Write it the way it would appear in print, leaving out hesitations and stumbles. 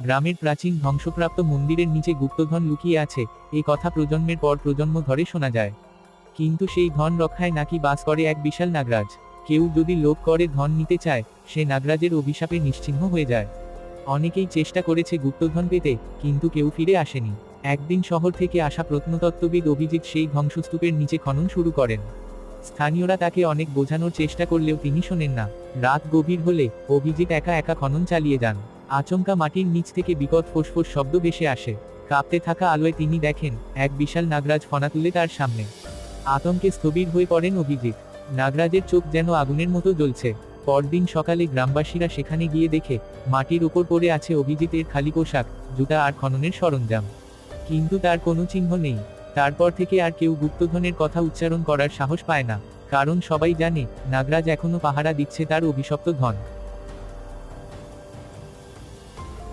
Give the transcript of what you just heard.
গ্রামের প্রাচীন ধ্বংসপ্রাপ্ত মন্দিরের নিচে গুপ্তধন লুকিয়ে আছে, এ কথা প্রজন্মের পর প্রজন্ম ধরে শোনা যায়। কিন্তু সেই ধন রক্ষায় নাকি বাস করে এক বিশাল নাগরাজ। কেউ যদি লোভ করে ধন নিতে চায়, সে নাগরাজের অভিশাপে নিশ্চিহ্ন হয়ে যায়। অনেকেই চেষ্টা করেছে গুপ্তধন পেতে, কিন্তু কেউ ফিরে আসেনি। একদিন শহর থেকে আসা প্রত্নতত্ত্ববিদ অভিজিৎ সেই ধ্বংসস্তূপের নিচে খনন শুরু করেন। স্থানীয়রা তাকে অনেক বোঝানোর চেষ্টা করলেও তিনি শোনেন না। রাত গভীর হলে অভিজিৎ একা একা খনন চালিয়ে যান। আচমকা মাটির নিচ থেকে বিকট ফোঁস শব্দ ভেসে আসে। কাঁপতে থাকা আলোয় তিনি দেখেন এক বিশাল নাগরাজ ফনা তুলে তার সামনে। আতঙ্কে স্থবির হয়ে পড়েন অভিজিৎ। নাগরাজের চোখ যেন আগুনের মতো জ্বলছে। পরদিন সকালে গ্রামবাসীরা সেখানে গিয়ে দেখে মাটির উপর পড়ে আছে অভিজিতের খালি পোশাক, জুতা আর খননের সরঞ্জাম। কিন্তু তার কোনো চিহ্ন নেই। তারপর থেকে আর কেউ গুপ্তধনের কথা উচ্চারণ করার সাহস পায় না, কারণ সবাই জানে নাগরাজ এখনো পাহারা দিচ্ছে তার অভিশপ্ত ধন।